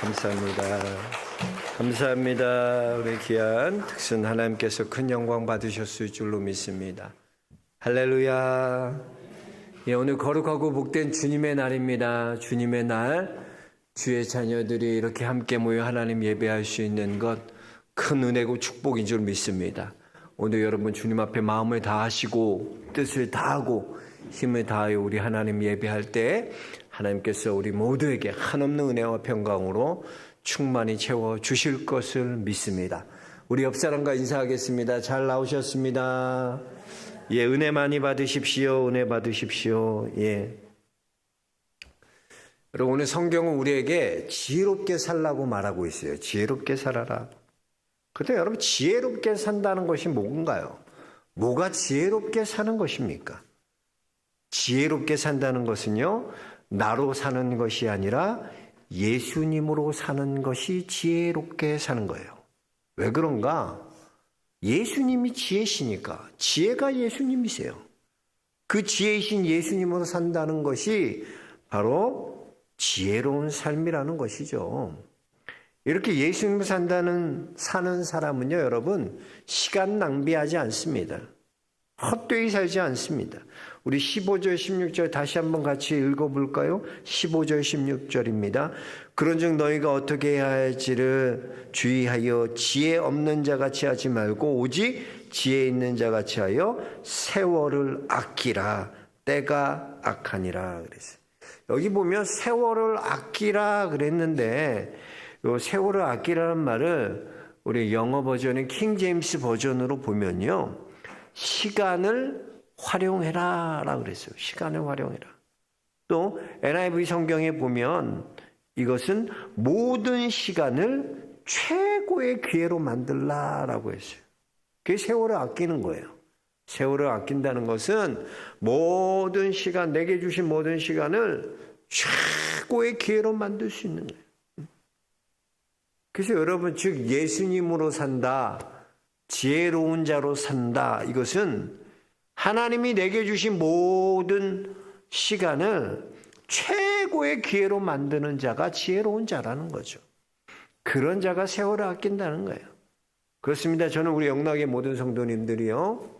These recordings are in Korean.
감사합니다. 감사합니다. 우리 귀한 특선 하나님께서 큰 영광 받으셨을 줄로 믿습니다. 할렐루야. 예, 오늘 거룩하고 복된 주님의 날입니다. 주님의 날, 주의 자녀들이 이렇게 함께 모여 하나님 예배할 수 있는 것 큰 은혜고 축복인 줄 믿습니다. 오늘 여러분 주님 앞에 마음을 다하시고 뜻을 다하고 힘을 다하여 우리 하나님 예배할 때 하나님께서 우리 모두에게 한없는 은혜와 평강으로 충만히 채워 주실 것을 믿습니다. 우리 옆 사람과 인사하겠습니다. 잘 나오셨습니다. 예, 은혜 많이 받으십시오. 은혜 받으십시오. 예. 여러분, 오늘 성경은 우리에게 지혜롭게 살라고 말하고 있어요. 지혜롭게 살아라. 근데 여러분, 지혜롭게 산다는 것이 뭔가요? 뭐가 지혜롭게 사는 것입니까? 지혜롭게 산다는 것은요, 나로 사는 것이 아니라 예수님으로 사는 것이 지혜롭게 사는 거예요. 왜 그런가? 예수님이 지혜시니까. 지혜가 예수님이세요. 그 지혜이신 예수님으로 산다는 것이 바로 지혜로운 삶이라는 것이죠. 이렇게 예수님으로 사는 사람은요, 여러분, 시간 낭비하지 않습니다. 헛되이 살지 않습니다. 우리 15절, 16절 다시 한번 같이 읽어볼까요? 15절, 16절입니다. 그런즉 너희가 어떻게 해야 할지를 주의하여 지혜 없는 자같이 하지 말고 오직 지혜 있는 자같이 하여 세월을 아끼라. 때가 악하니라 그랬어요. 여기 보면 세월을 아끼라 그랬는데 이 세월을 아끼라는 말을 우리 영어 버전의 킹 제임스 버전으로 보면요, 시간을 활용해라 라고 그랬어요. 시간을 활용해라. 또 NIV 성경에 보면 이것은 모든 시간을 최고의 기회로 만들라라고 했어요. 그게 세월을 아끼는 거예요. 세월을 아낀다는 것은 모든 시간, 내게 주신 모든 시간을 최고의 기회로 만들 수 있는 거예요. 그래서 여러분, 즉 예수님으로 산다, 지혜로운 자로 산다, 이것은 하나님이 내게 주신 모든 시간을 최고의 기회로 만드는 자가 지혜로운 자라는 거죠. 그런 자가 세월을 아낀다는 거예요. 그렇습니다. 저는 우리 영락의 모든 성도님들이요,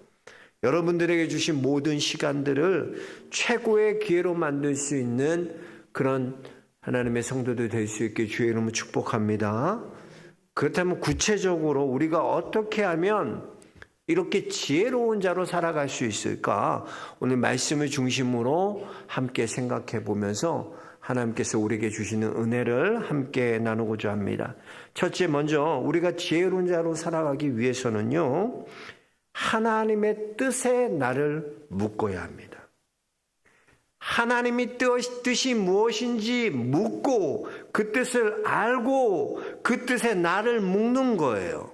여러분들에게 주신 모든 시간들을 최고의 기회로 만들 수 있는 그런 하나님의 성도들 될 수 있게 주의 이름으로 축복합니다. 그렇다면 구체적으로 우리가 어떻게 하면 이렇게 지혜로운 자로 살아갈 수 있을까? 오늘 말씀을 중심으로 함께 생각해 보면서 하나님께서 우리에게 주시는 은혜를 함께 나누고자 합니다. 첫째, 먼저 우리가 지혜로운 자로 살아가기 위해서는요, 하나님의 뜻에 나를 묶어야 합니다. 하나님의 뜻이 무엇인지 묻고 그 뜻을 알고 그 뜻에 나를 묶는 거예요.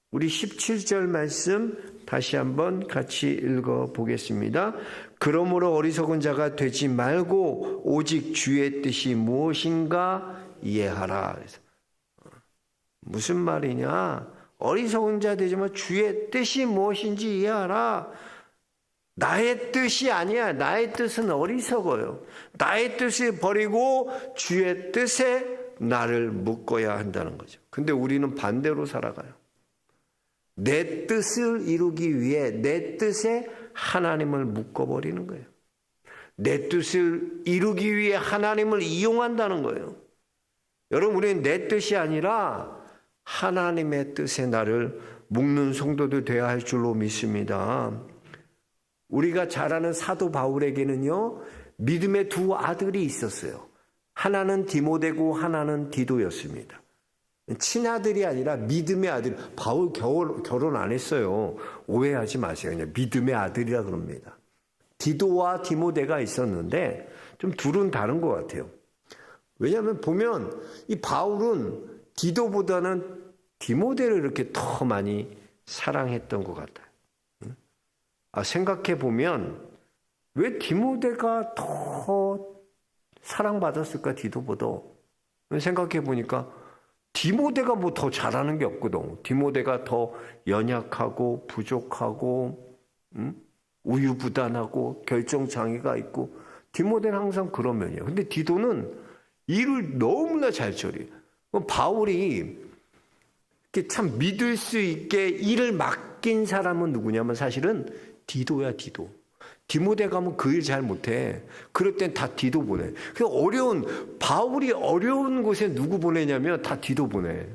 우리 17절 말씀 다시 한번 같이 읽어보겠습니다. 그러므로 어리석은 자가 되지 말고 오직 주의 뜻이 무엇인가 이해하라. 그래서 무슨 말이냐? 어리석은 자 되지 말고 주의 뜻이 무엇인지 이해하라. 나의 뜻이 아니야. 나의 뜻은 어리석어요. 나의 뜻을 버리고 주의 뜻에 나를 묶어야 한다는 거죠. 근데 우리는 반대로 살아가요. 내 뜻을 이루기 위해 내 뜻에 하나님을 묶어버리는 거예요. 내 뜻을 이루기 위해 하나님을 이용한다는 거예요. 여러분, 우리는 내 뜻이 아니라 하나님의 뜻에 나를 묶는 성도들 되어야 할 줄로 믿습니다. 우리가 잘 아는 사도 바울에게는요, 믿음의 두 아들이 있었어요. 하나는 디모데고 하나는 디도였습니다. 친아들이 아니라 믿음의 아들. 바울 결혼 안 했어요. 오해하지 마세요. 그냥 믿음의 아들이라 그럽니다. 디도와 디모데가 있었는데 좀 둘은 다른 것 같아요. 왜냐하면 보면 이 바울은 디도보다는 디모데를 이렇게 더 많이 사랑했던 것 같아요. 생각해 보면 왜 디모데가 더 사랑받았을까, 디도보다? 생각해 보니까 디모데가 뭐 더 잘하는 게 없거든. 디모데가 더 연약하고 부족하고 우유부단하고 결정장애가 있고, 디모데는 항상 그런 면이에요. 근데 디도는 일을 너무나 잘 처리해요. 바울이 참 믿을 수 있게 일을 맡긴 사람은 누구냐면 사실은 디도야, 디도. 디모데 가면 그 일 잘 못해. 그럴 땐 다 디도 보내. 바울이 어려운 곳에 누구 보내냐면 다 디도 보내.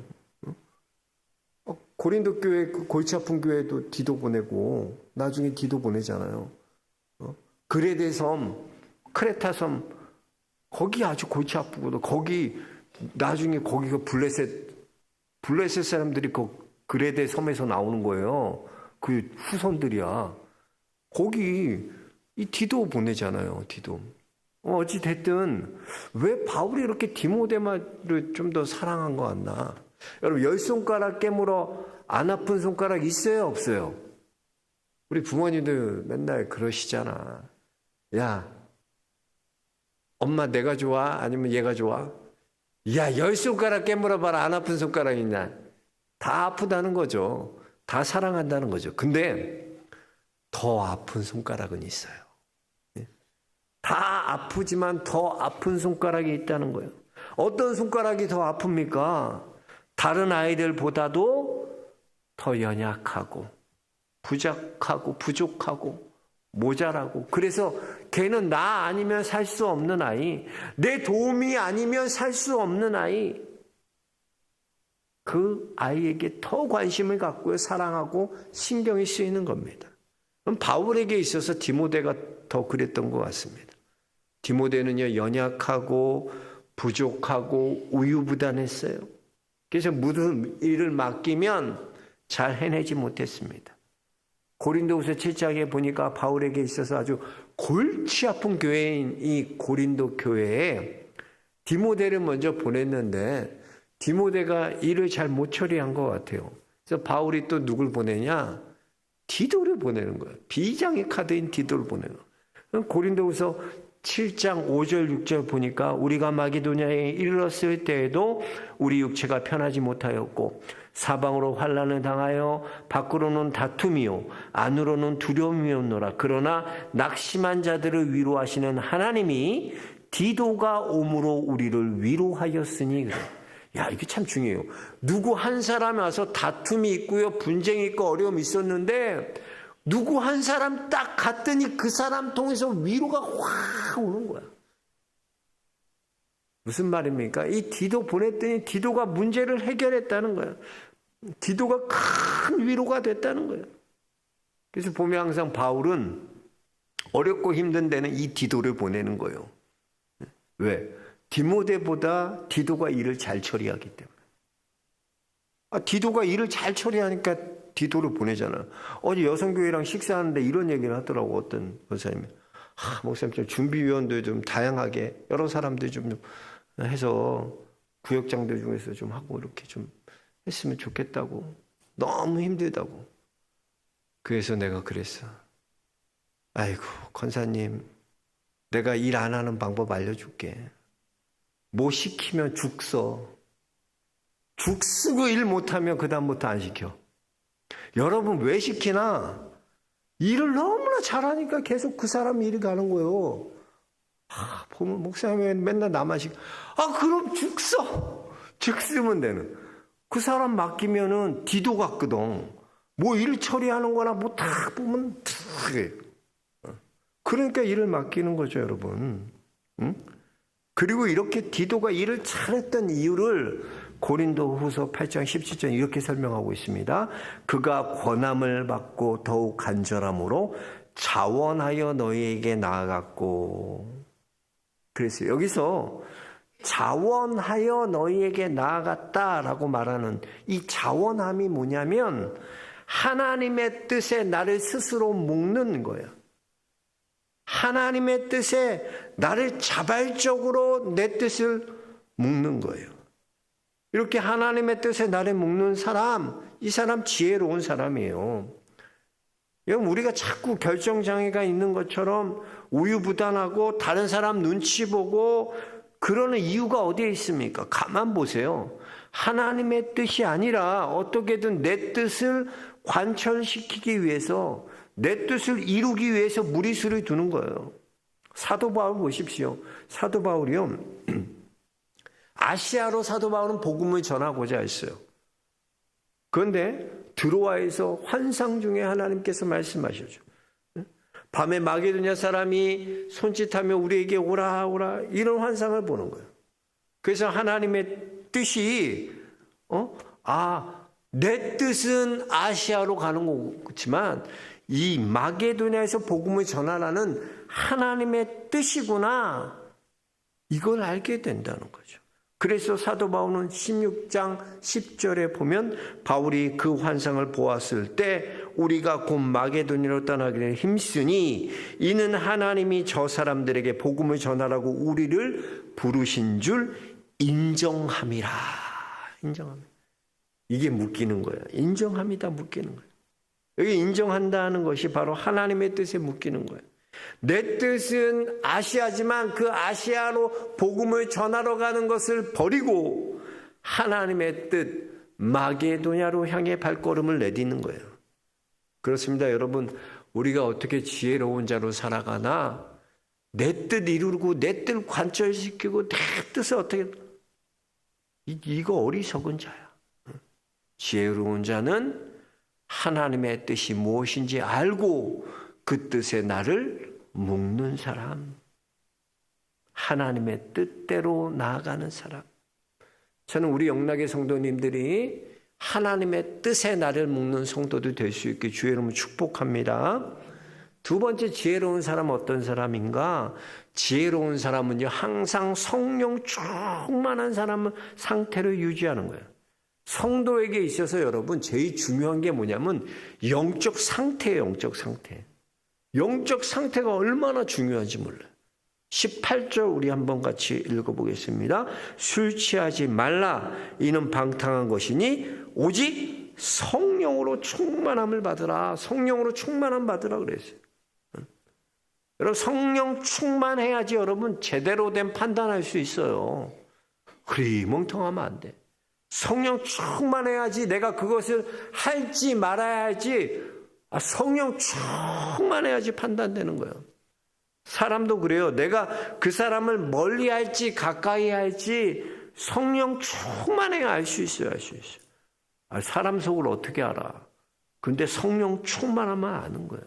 고린도 교회, 골치 아픈 교회도 디도 보내고, 나중에 디도 보내잖아요. 그레데 섬, 크레타 섬, 거기 아주 골치 아프거든. 거기, 나중에 거기가 블레셋 사람들이 그 그레데 섬에서 나오는 거예요. 그 후손들이야. 거기, 이 디도 보내잖아요, 디도. 어찌됐든, 왜 바울이 이렇게 디모데만을 좀 더 사랑한 것 같나? 여러분, 10손가락 깨물어 안 아픈 손가락 있어요, 없어요? 우리 부모님들 맨날 그러시잖아. 야, 엄마 내가 좋아? 아니면 얘가 좋아? 야, 10손가락 깨물어봐라. 안 아픈 손가락 있냐? 다 아프다는 거죠. 다 사랑한다는 거죠. 근데 더 아픈 손가락은 있어요. 다 아프지만 더 아픈 손가락이 있다는 거예요. 어떤 손가락이 더 아픕니까? 다른 아이들보다도 더 연약하고 부족하고 모자라고. 그래서 걔는 나 아니면 살 수 없는 아이, 내 도움이 아니면 살 수 없는 아이, 그 아이에게 더 관심을 갖고 사랑하고 신경이 쓰이는 겁니다. 그럼 바울에게 있어서 디모데가 더 그랬던 것 같습니다. 디모데는요, 연약하고 부족하고 우유부단했어요. 그래서 무슨 일을 맡기면 잘 해내지 못했습니다. 고린도후서 7장에 보니까 바울에게 있어서 아주 골치 아픈 교회인 이 고린도 교회에 디모데를 먼저 보냈는데 디모데가 일을 잘 못 처리한 것 같아요. 그래서 바울이 또 누굴 보내냐? 디도를 보내는 거예요. 비장의 카드인 디도를 보내는 거예요. 고린도후서 7장 5절 6절 보니까 우리가 마게도냐에 이르렀을 때에도 우리 육체가 편하지 못하였고 사방으로 환난을 당하여 밖으로는 다툼이요 안으로는 두려움이었노라. 그러나 낙심한 자들을 위로하시는 하나님이 디도가 오므로 우리를 위로하였으니 그래. 야, 이게 참 중요해요. 누구 한 사람이 와서 다툼이 있고요, 분쟁이 있고 어려움이 있었는데 누구 한 사람 딱 갔더니 그 사람 통해서 위로가 확 오는 거야. 무슨 말입니까? 이 디도 보냈더니 디도가 문제를 해결했다는 거야. 디도가 큰 위로가 됐다는 거예요. 그래서 보면 항상 바울은 어렵고 힘든 데는 이 디도를 보내는 거예요. 왜? 디모데보다 디도가 일을 잘 처리하기 때문에. 디도가 일을 잘 처리하니까 디도를 보내잖아요. 어제 여성교회랑 식사하는데 이런 얘기를 하더라고, 어떤 권사님이. 목사님, 좀 준비위원도 좀 다양하게, 여러 사람들 좀 해서 구역장들 중에서 좀 하고 이렇게 좀 했으면 좋겠다고. 너무 힘들다고. 그래서 내가 그랬어. 아이고, 권사님, 내가 일 안 하는 방법 알려줄게. 뭐 시키면 죽 써. 죽 쓰고 일 못하면 그다음부터 안 시켜. 여러분 왜 시키나? 일을 너무나 잘하니까 계속 그 사람 일이 가는 거예요. 보면 목사님이 맨날 나만 시켜. 그럼 죽 써. 죽 쓰면 되는. 그 사람 맡기면은 디도 같거든. 뭐 일 처리하는 거나 뭐 다 보면 그래. 그러니까 일을 맡기는 거죠, 여러분. 응? 그리고 이렇게 디도가 일을 잘했던 이유를 고린도후서 8장 17절 이렇게 설명하고 있습니다. 그가 권함을 받고 더욱 간절함으로 자원하여 너희에게 나아갔고. 그래서 여기서 자원하여 너희에게 나아갔다라고 말하는 이 자원함이 뭐냐면 하나님의 뜻에 나를 스스로 묶는 거예요. 하나님의 뜻에 나를 자발적으로 내 뜻을 묶는 거예요. 이렇게 하나님의 뜻에 나를 묶는 사람, 이 사람 지혜로운 사람이에요. 여러분, 우리가 자꾸 결정장애가 있는 것처럼 우유부단하고 다른 사람 눈치 보고 그러는 이유가 어디에 있습니까? 가만 보세요. 하나님의 뜻이 아니라 어떻게든 내 뜻을 관철시키기 위해서, 내 뜻을 이루기 위해서 무리수를 두는 거예요. 사도 바울 보십시오. 사도 바울이요, 아시아로 사도 바울은 복음을 전하고자 했어요. 그런데 드로아에서 환상 중에 하나님께서 말씀하셨죠. 밤에 마게도냐 사람이 손짓하며 우리에게 오라 오라 이런 환상을 보는 거예요. 그래서 하나님의 뜻이 내 뜻은 아시아로 가는 거지만 이 마게도냐에서 복음을 전하라는 하나님의 뜻이구나, 이걸 알게 된다는 거죠. 그래서 사도 바울은 16장 10절에 보면 바울이 그 환상을 보았을 때 우리가 곧 마게도냐로 떠나기를 힘쓰니 이는 하나님이 저 사람들에게 복음을 전하라고 우리를 부르신 줄 인정함이라. 인정합니다. 이게 묶이는 거예요. 인정합니다. 묶이는 거예요. 여기 인정한다는 것이 바로 하나님의 뜻에 묶이는 거예요. 내 뜻은 아시아지만 그 아시아로 복음을 전하러 가는 것을 버리고 하나님의 뜻 마게도냐로 향해 발걸음을 내딛는 거예요. 그렇습니다. 여러분, 우리가 어떻게 지혜로운 자로 살아가나, 내 뜻 이루고 내 뜻 관철시키고 내 뜻을 어떻게, 이거 어리석은 자야. 지혜로운 자는 하나님의 뜻이 무엇인지 알고 그 뜻에 나를 묶는 사람, 하나님의 뜻대로 나아가는 사람. 저는 우리 영락의 성도님들이 하나님의 뜻에 나를 묶는 성도도 될 수 있게 주의 이름으로 축복합니다. 두 번째, 지혜로운 사람은 어떤 사람인가? 지혜로운 사람은요, 항상 성령 충만한 사람은 상태를 유지하는 거예요. 성도에게 있어서 여러분 제일 중요한 게 뭐냐면 영적 상태예요. 영적 상태. 영적 상태가 얼마나 중요한지 몰라요. 18절 우리 한번 같이 읽어보겠습니다. 술 취하지 말라. 이는 방탕한 것이니 오직 성령으로 충만함을 받으라. 성령으로 충만함 받으라 그랬어요. 여러분, 성령 충만해야지 여러분 제대로 된 판단할 수 있어요. 흐리멍텅하면 안 돼. 성령 충만해야지 내가 그것을 할지 말아야 할지, 성령 충만해야지 판단되는 거예요. 사람도 그래요. 내가 그 사람을 멀리 할지 가까이 할지 성령 충만해야 알 수 있어요. 알 수 있어요. 사람 속을 어떻게 알아? 근데 성령 충만하면 아는 거예요.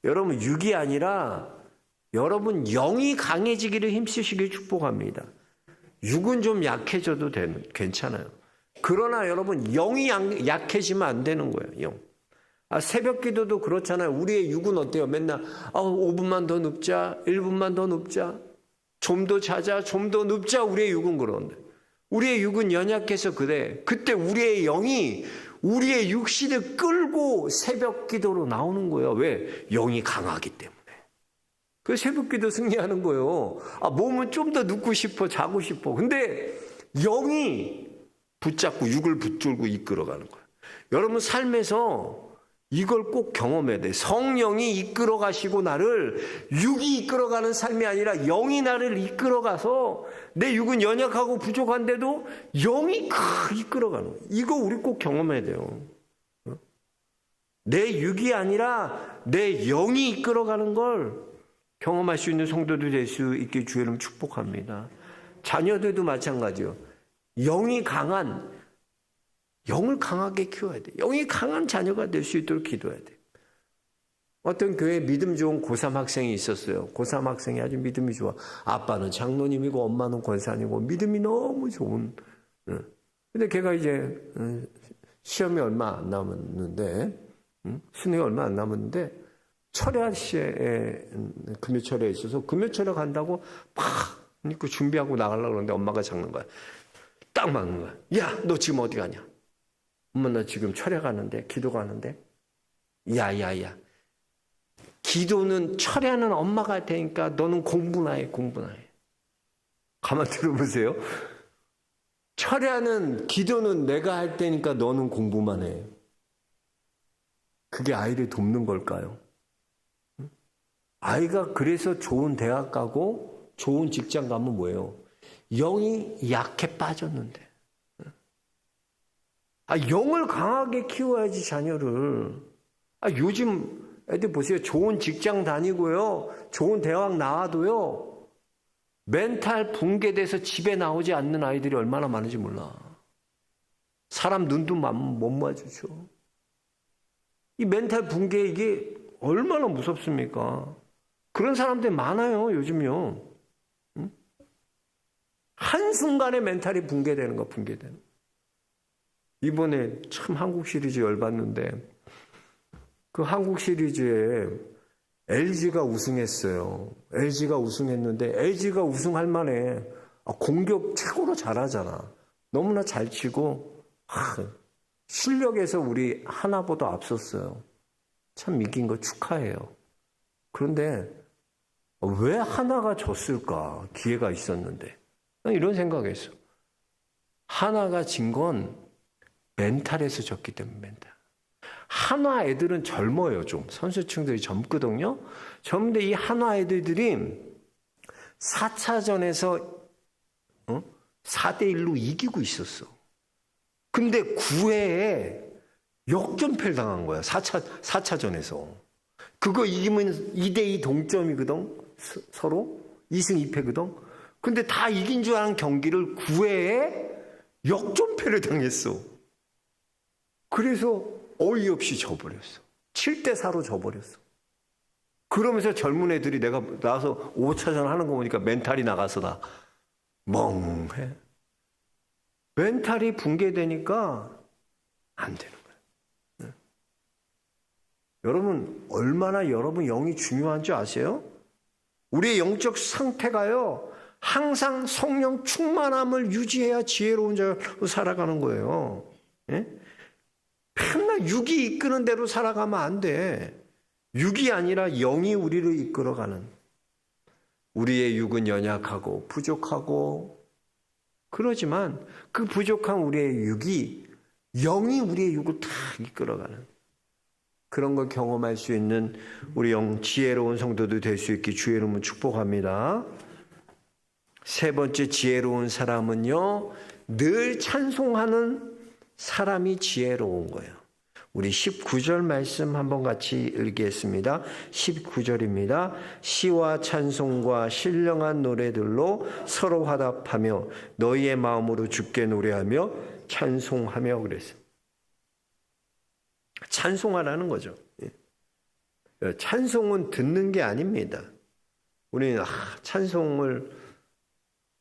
여러분, 육이 아니라 여러분 영이 강해지기를 힘쓰시길 축복합니다. 육은 좀 약해져도 괜찮아요. 그러나 여러분 영이 약해지면 안 되는 거예요. 영. 새벽 기도도 그렇잖아요. 우리의 육은 어때요? 맨날 5분만 더 눕자, 1분만 더 눕자, 좀 더 자자, 좀 더 눕자. 우리의 육은 그런데 우리의 육은 연약해서 그래. 그때 우리의 영이 우리의 육신을 끌고 새벽 기도로 나오는 거예요. 왜? 영이 강하기 때문에. 그 새벽 기도 승리하는 거예요. 몸은 좀 더 눕고 싶어, 자고 싶어. 근데 영이 붙잡고 육을 붙들고 이끌어가는 거예요. 여러분 삶에서 이걸 꼭 경험해야 돼. 성령이 이끌어 가시고 나를, 육이 이끌어가는 삶이 아니라 영이 나를 이끌어가서 내 육은 연약하고 부족한데도 영이 이끌어가는 거예요. 이거 우리 꼭 경험해야 돼요. 내 육이 아니라 내 영이 이끌어가는 걸 경험할 수 있는 성도도 될 수 있게 주의 이름 축복합니다. 자녀들도 마찬가지요. 영이 강한, 영을 강하게 키워야 돼. 영이 강한 자녀가 될 수 있도록 기도해야 돼. 어떤 교회에 믿음 좋은 고3 학생이 있었어요. 고3 학생이 아주 믿음이 좋아. 아빠는 장로님이고 엄마는 권사님이고 믿음이 너무 좋은. 근데 걔가 이제 시험이 얼마 안 남았는데, 수능이 얼마 안 남았는데 철야시에 금요철에 있어서 금요철에 간다고 막 입고 준비하고 나가려고 그러는데 엄마가 잡는 거야. 딱 막는 거야. 야, 너 지금 어디 가냐? 엄마, 나 지금 철야 가는데, 기도 가는데. 야야야, 기도는, 철야는 엄마가 할 테니까 너는 공부나 해. 공부나 해. 가만 들어보세요. 철야는, 기도는 내가 할 테니까 너는 공부만 해. 그게 아이를 돕는 걸까요? 아이가 그래서 좋은 대학 가고 좋은 직장 가면 뭐예요? 영이 약해 빠졌는데. 영을 강하게 키워야지 자녀를. 요즘 애들 보세요. 좋은 직장 다니고요, 좋은 대학 나와도요, 멘탈 붕괴돼서 집에 나오지 않는 아이들이 얼마나 많은지 몰라. 사람 눈도 못 마주쳐. 이 멘탈 붕괴 이게 얼마나 무섭습니까? 그런 사람들 많아요, 요즘요. 응? 한순간에 멘탈이 붕괴되는 거, 붕괴되는 거. 이번에 참 한국 시리즈 열받는데, 그 한국 시리즈에 LG가 우승했어요. LG가 우승했는데, LG가 우승할 만해. 공격 최고로 잘하잖아. 너무나 잘 치고, 실력에서 우리 하나보다 앞섰어요. 참 이긴 거 축하해요. 그런데 왜 하나가 졌을까? 기회가 있었는데. 이런 생각했어. 하나가 진 건 멘탈에서 졌기 때문에 멘탈. 한화 애들은 젊어요, 좀. 선수층들이 젊거든요. 젊은데 이 한화 애들이 4차전에서 4대1로 이기고 있었어. 근데 9회에 역전패를 당한 거야. 4차전에서. 그거 이기면 2대2 동점이거든. 서로. 2승 2패거든. 근데 다 이긴 줄 아는 경기를 9회에 역전패를 당했어. 그래서 어이없이 져버렸어. 7대4로 져버렸어. 그러면서 젊은 애들이 내가 나와서 5차전 하는 거 보니까 멘탈이 나가서 다 멍해. 멘탈이 붕괴되니까 안 되는 거예요. 네. 여러분, 얼마나 여러분 영이 중요한 줄 아세요? 우리의 영적 상태가요, 항상 성령 충만함을 유지해야 지혜로운 자로 살아가는 거예요. 네? 맨날 육이 이끄는 대로 살아가면 안 돼. 육이 아니라 영이 우리를 이끌어가는. 우리의 육은 연약하고 부족하고 그러지만 그 부족한 우리의 육이 영이 우리의 육을 다 이끌어가는 그런 걸 경험할 수 있는 우리 영 지혜로운 성도도 될 수 있기 주의 이름으로 축복합니다. 세 번째 지혜로운 사람은요, 늘 찬송하는 사람이 지혜로운 거예요. 우리 19절 말씀 한번 같이 읽겠습니다. 19절입니다. 시와 찬송과 신령한 노래들로 서로 화답하며 너희의 마음으로 주께 노래하며 찬송하며 그랬어요. 찬송하라는 거죠. 찬송은 듣는 게 아닙니다. 우리는 찬송을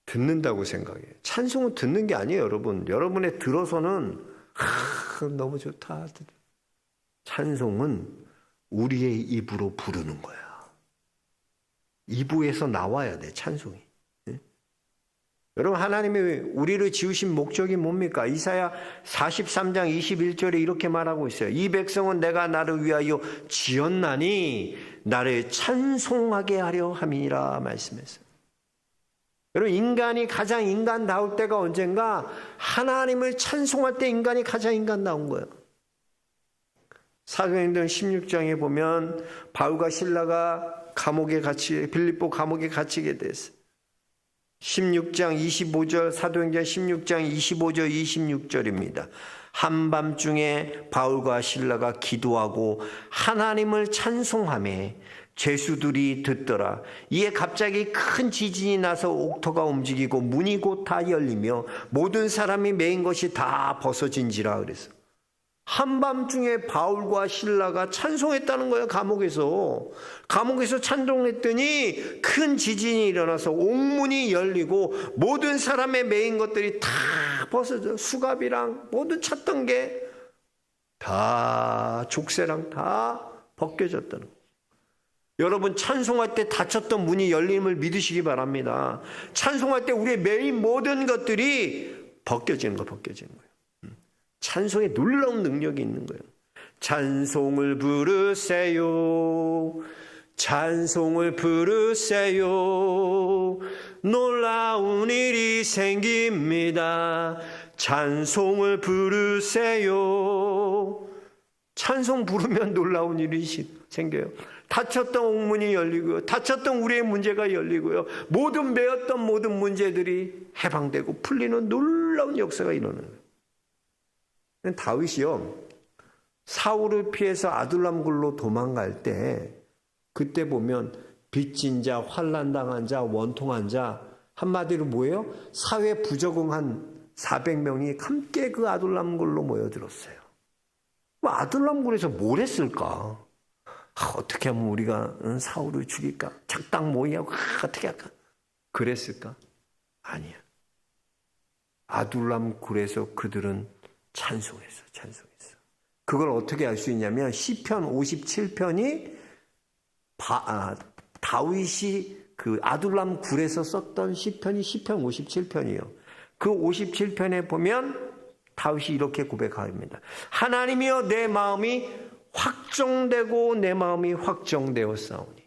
듣는다고 생각해요. 찬송은 듣는 게 아니에요, 여러분. 여러분의 들어서는 너무 좋다. 찬송은 우리의 입으로 부르는 거야. 입에서 나와야 돼, 찬송이. 네? 여러분, 하나님이 우리를 지으신 목적이 뭡니까? 이사야 43장 21절에 이렇게 말하고 있어요. 이 백성은 내가 나를 위하여 지었나니 나를 찬송하게 하려 함이라 말씀했어요. 여러분, 인간이 가장 인간다울 때가 언젠가? 하나님을 찬송할 때 인간이 가장 인간다운 거예요. 사도행전 16장에 보면 바울과 실라가 빌립보 감옥에 갇히게 됐어요. 16장 25절, 사도행전 16장 25절 26절입니다. 한밤중에 바울과 실라가 기도하고 하나님을 찬송하며 죄수들이 듣더라. 이에 갑자기 큰 지진이 나서 옥토가 움직이고 문이 곧 다 열리며 모든 사람이 메인 것이 다 벗어진지라 그랬어. 한밤중에 바울과 실라가 찬송했다는 거예요. 감옥에서 찬송했더니 큰 지진이 일어나서 옥문이 열리고 모든 사람의 메인 것들이 다 벗어져. 수갑이랑 모든 찼던 게 다 족쇄랑 다 벗겨졌다는 거예요. 여러분, 찬송할 때 닫혔던 문이 열림을 믿으시기 바랍니다. 찬송할 때 우리의 메인 모든 것들이 벗겨지는 거예요. 찬송에 놀라운 능력이 있는 거예요. 찬송을 부르세요. 찬송을 부르세요. 놀라운 일이 생깁니다. 찬송을 부르세요. 찬송 부르면 놀라운 일이 생겨요. 닫혔던 옥문이 열리고요. 닫혔던 우리의 문제가 열리고요. 메었던 모든 문제들이 해방되고 풀리는 놀라운 역사가 일어나요. 다윗이요, 사울을 피해서 아둘람굴로 도망갈 때 그때 보면 빚진 자, 환난당한 자, 원통한 자 한마디로 뭐예요? 사회 부적응한 400명이 함께 그 아둘람굴로 모여들었어요. 아둘람굴에서 뭘 했을까? 어떻게 하면 우리가 사울을 죽일까? 작당 모의하고 어떻게 할까? 그랬을까? 아니야. 아둘람굴에서 그들은 찬송했어. 그걸 어떻게 알 수 있냐면 시편 57편이 다윗이 그 아둘람굴에서 썼던 시편이 시편 57편이에요. 그 57편에 보면 다윗이 이렇게 고백합니다. 하나님이여 내 마음이 확정되고 내 마음이 확정되었사오니.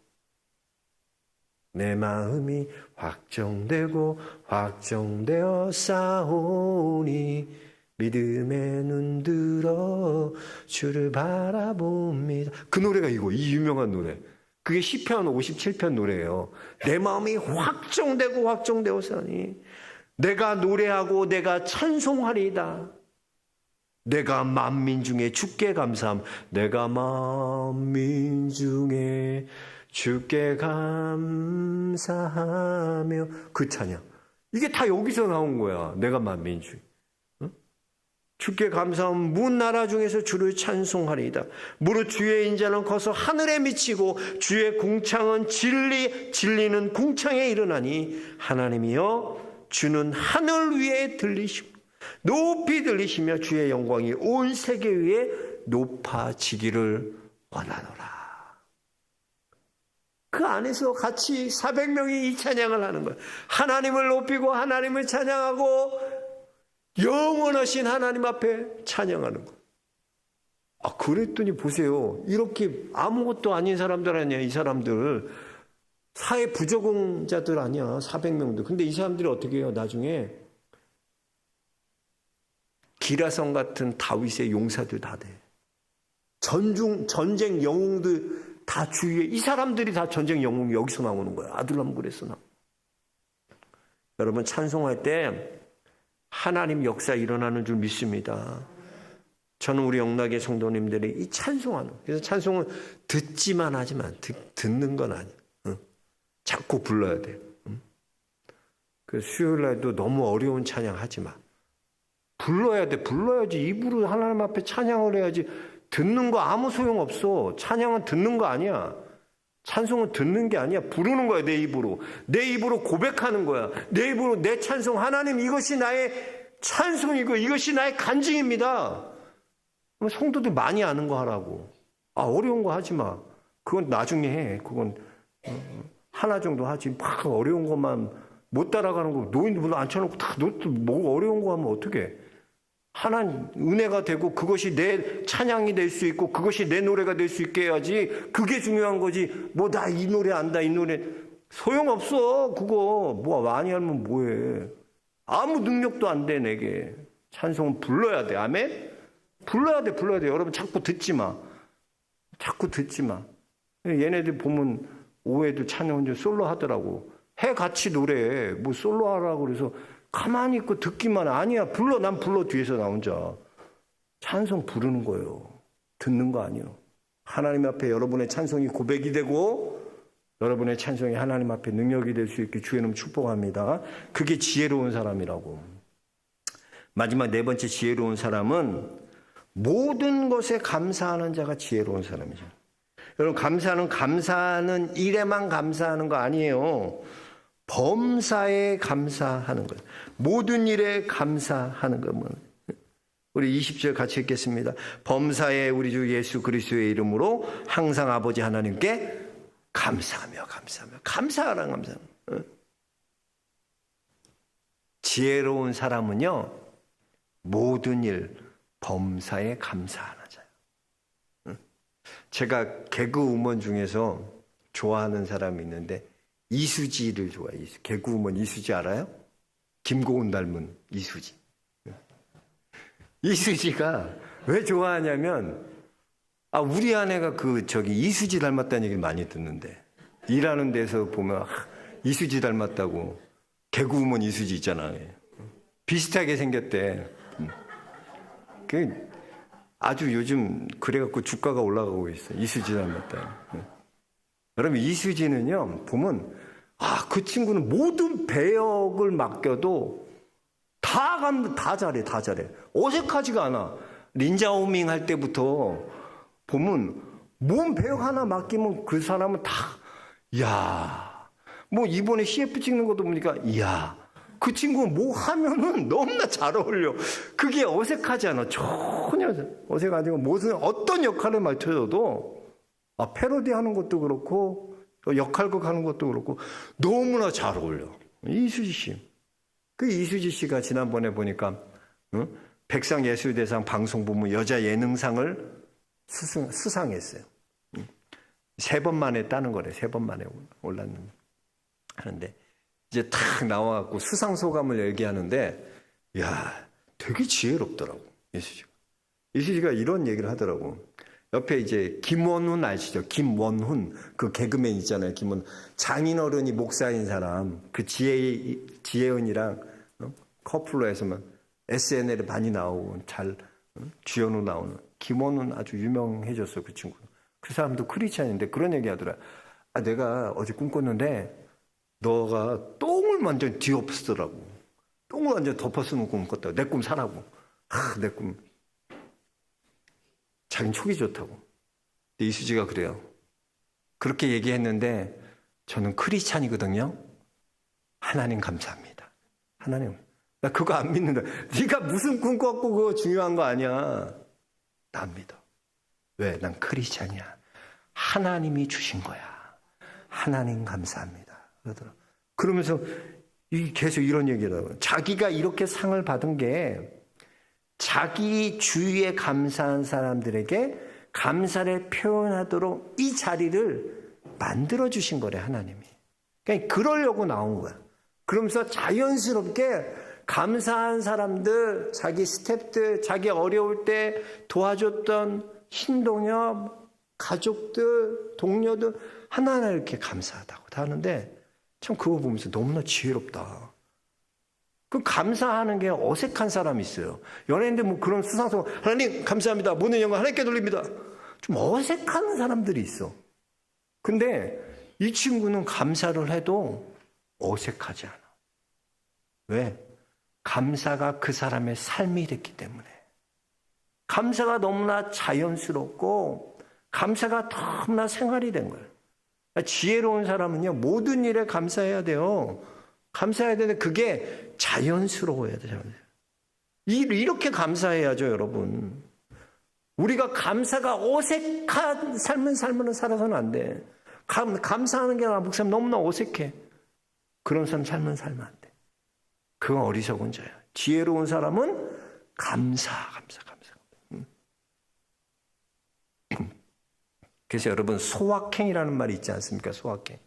내 마음이 확정되고 확정되었사오니 믿음에 눈들어 주를 바라봅니다. 그 노래가 이 유명한 노래. 그게 시편 57편 노래예요. 내 마음이 확정되고 확정되었사오니 내가 노래하고 내가 찬송하리이다. 내가 만민 중에 주께 감사함. 내가 만민 중에 주께 감사하며 그 찬양. 이게 다 여기서 나온 거야. 내가 만민 중에. 주께 감사함. 문 나라 중에서 주를 찬송하리이다. 무릇 주의 인자는 커서 하늘에 미치고 주의 궁창은 진리는 궁창에 일어나니 하나님이여 주는 하늘 위에 들리시고 높이 들리시며 주의 영광이 온 세계 위에 높아지기를 원하노라. 그 안에서 같이 400명이 이 찬양을 하는 거예요. 하나님을 높이고 하나님을 찬양하고 영원하신 하나님 앞에 찬양하는 거예요. 그랬더니 보세요. 이렇게 아무것도 아닌 사람들 아니야. 이 사람들 사회 부적응자들 아니야. 400명도. 근데 이 사람들이 어떻게 해요? 나중에 기라성 같은 다윗의 용사들 다 돼. 전쟁 영웅들 다 주위에 이 사람들이 다 전쟁 영웅이 여기서 나오는 거야. 아둘람굴에서 나와. 여러분 찬송할 때 하나님 역사 일어나는 줄 믿습니다. 저는 우리 영락의 성도님들이 이 찬송하는, 그래서 찬송은 듣지만 하지만 듣는 건 아니야. 자꾸 불러야 돼. 그 수요일 날도 너무 어려운 찬양 하지 마. 불러야 돼. 불러야지. 입으로 하나님 앞에 찬양을 해야지. 듣는 거 아무 소용 없어. 찬양은 듣는 거 아니야. 찬송은 듣는 게 아니야. 부르는 거야. 내 입으로. 내 입으로 고백하는 거야. 내 입으로 내 찬송. 하나님 이것이 나의 찬송이고 이것이 나의 간증입니다. 성도들 많이 아는 거 하라고. 어려운 거 하지 마. 그건 나중에 해. 그건 하나 정도 하지. 막 어려운 것만 못 따라가는 거 노인들 앉혀놓고 다 뭐 어려운 거 하면 어떡해. 하나님 은혜가 되고 그것이 내 찬양이 될 수 있고 그것이 내 노래가 될 수 있게 해야지. 그게 중요한 거지. 뭐 나 이 노래 안다 이 노래 소용없어. 그거 뭐 많이 하면 뭐해. 아무 능력도 안 돼 내게. 찬송은 불러야 돼. 아멘. 불러야 돼. 여러분 자꾸 듣지 마. 얘네들 보면 오해도 찬양 혼자 솔로 하더라고. 해 같이 노래해. 뭐 솔로 하라고 그래서 가만히 있고 듣기만. 아니야. 난 불러 뒤에서 나 혼자. 찬송 부르는 거예요. 듣는 거 아니에요. 하나님 앞에 여러분의 찬송이 고백이 되고 여러분의 찬송이 하나님 앞에 능력이 될 수 있게 주의 이름 축복합니다. 그게 지혜로운 사람이라고. 마지막 네 번째 지혜로운 사람은 모든 것에 감사하는 자가 지혜로운 사람이죠. 여러분 감사는 일에만 감사하는 거 아니에요. 범사에 감사하는 거예요. 모든 일에 감사하는 거면 우리 20절 같이 읽겠습니다. 범사에 우리 주 예수 그리스도의 이름으로 항상 아버지 하나님께 감사하라. 지혜로운 사람은요 모든 일 범사에 감사하는 자예요. 제가 개그우먼 중에서 좋아하는 사람이 있는데 이수지를 좋아해요. 개그우먼 이수지 알아요? 김고은 닮은 이수지. 이수지가 왜 좋아하냐면 우리 아내가 이수지 닮았다는 얘기를 많이 듣는데 일하는 데서 보면 이수지 닮았다고. 개그우먼 이수지 있잖아. 비슷하게 생겼대. 아주 요즘 그래갖고 주가가 올라가고 있어. 이수지 닮았다. 여러분 이수지는요 보면 그 친구는 모든 배역을 맡겨도 다 잘해. 어색하지가 않아. 린자오밍 할 때부터 보면 몸 배역 하나 맡기면 그 사람은 이번에 CF 찍는 것도 보니까, 그 친구는 뭐 하면은 너무나 잘 어울려. 그게 어색하지 않아. 전혀 어색하지 않고 어떤 역할을 맡겨줘도, 패러디 하는 것도 그렇고, 역할극 하는 것도 그렇고, 너무나 잘 어울려. 이수지 씨. 그 이수지 씨가 지난번에 보니까, 백상예술대상 방송 부문 여자 예능상을 수상했어요. 3번 만에 따는 거래. 3번 만에 올랐는데. 하는데, 이제 탁 나와갖고 수상 소감을 얘기하는데, 되게 지혜롭더라고, 이수지가. 이수지가 이런 얘기를 하더라고. 옆에 이제 김원훈 아시죠? 김원훈. 그 개그맨 있잖아요. 김원훈. 장인어른이 목사인 사람. 그 지혜은이랑 커플로 해서만 SNL에 많이 나오고 주연으로 나오는. 김원훈 아주 유명해졌어, 그 친구. 그 사람도 크리스찬인데 그런 얘기 하더라. 내가 어제 꿈꿨는데 너가 똥을 완전 뒤엎쓰더라고. 똥을 완전 덮어쓰는 꿈 꿨다고. 내 꿈 사라고. 내 꿈. 자긴 촉이 좋다고. 근데 이수지가 그래요. 그렇게 얘기했는데 저는 크리스찬이거든요. 하나님 감사합니다. 하나님. 나 그거 안 믿는다. 네가 무슨 꿈 꿨고 그거 중요한 거 아니야. 나 안 믿어. 왜? 난 크리스찬이야. 하나님이 주신 거야. 하나님 감사합니다. 그러면서 계속 이런 얘기를 하고, 자기가 이렇게 상을 받은 게 자기 주위에 감사한 사람들에게 감사를 표현하도록 이 자리를 만들어 주신 거래, 하나님이. 그러니까 그러려고 나온 거야. 그러면서 자연스럽게 감사한 사람들, 자기 스태프들, 자기 어려울 때 도와줬던 신동엽, 가족들, 동료들 하나하나 이렇게 감사하다고 다 하는데, 참 그거 보면서 너무나 지혜롭다. 그 감사하는 게 어색한 사람이 있어요. 연예인들 뭐 그런 수상소, 하나님 감사합니다. 모든 영광 하나님께 돌립니다. 좀 어색한 사람들이 있어. 근데 이 친구는 감사를 해도 어색하지 않아. 왜? 감사가 그 사람의 삶이 됐기 때문에. 감사가 너무나 자연스럽고 감사가 너무나 생활이 된 거예요. 지혜로운 사람은요, 모든 일에 감사해야 돼요. 감사해야 되는데 그게 자연스러워야 돼요. 이렇게 감사해야죠, 여러분. 우리가 감사가 어색한 삶을 살아서는 안 돼. 감사하는 게 목사님 너무나 어색해. 그런 삶 살면 살면 안 돼. 그건 어리석은 자야. 지혜로운 사람은 감사. 그래서 여러분, 소확행이라는 말이 있지 않습니까? 소확행.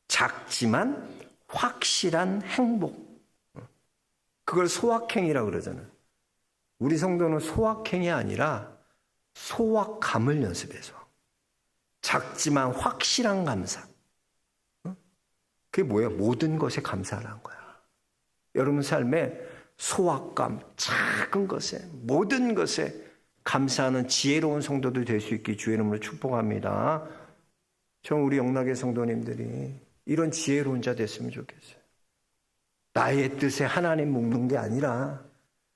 작지만 확실한 행복. 그걸 소확행이라고 그러잖아요. 우리 성도는 소확행이 아니라 소확감을 연습해서. 작지만 확실한 감사. 그게 뭐예요? 모든 것에 감사하는 거야. 여러분 삶에 소확감, 작은 것에, 모든 것에 감사하는 지혜로운 성도들 될 수 있게 주의 이름으로 축복합니다. 우리 영락의 성도님들이 이런 지혜로운 자 됐으면 좋겠어요. 나의 뜻에 하나님 묶는 게 아니라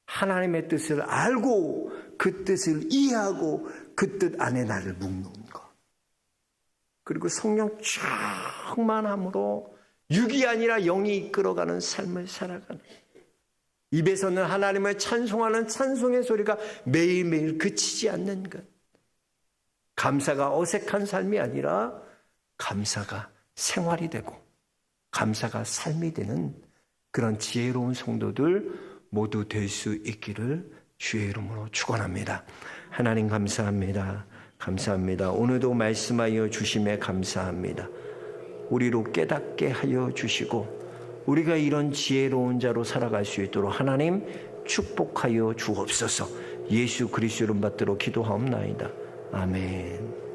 하나님의 뜻을 알고 그 뜻을 이해하고 그 뜻 안에 나를 묶는 것. 그리고 성령 충만함으로 육이 아니라 영이 이끌어가는 삶을 살아가는, 입에서는 하나님을 찬송하는 찬송의 소리가 매일매일 그치지 않는 것. 감사가 어색한 삶이 아니라 감사가 생활이 되고 감사가 삶이 되는 그런 지혜로운 성도들 모두 될 수 있기를 주의 이름으로 축원합니다. 하나님 감사합니다. 감사합니다. 오늘도 말씀하여 주심에 감사합니다. 우리로 깨닫게 하여 주시고 우리가 이런 지혜로운 자로 살아갈 수 있도록 하나님 축복하여 주옵소서. 예수 그리스도 이름 받들어 기도하옵나이다. 아멘.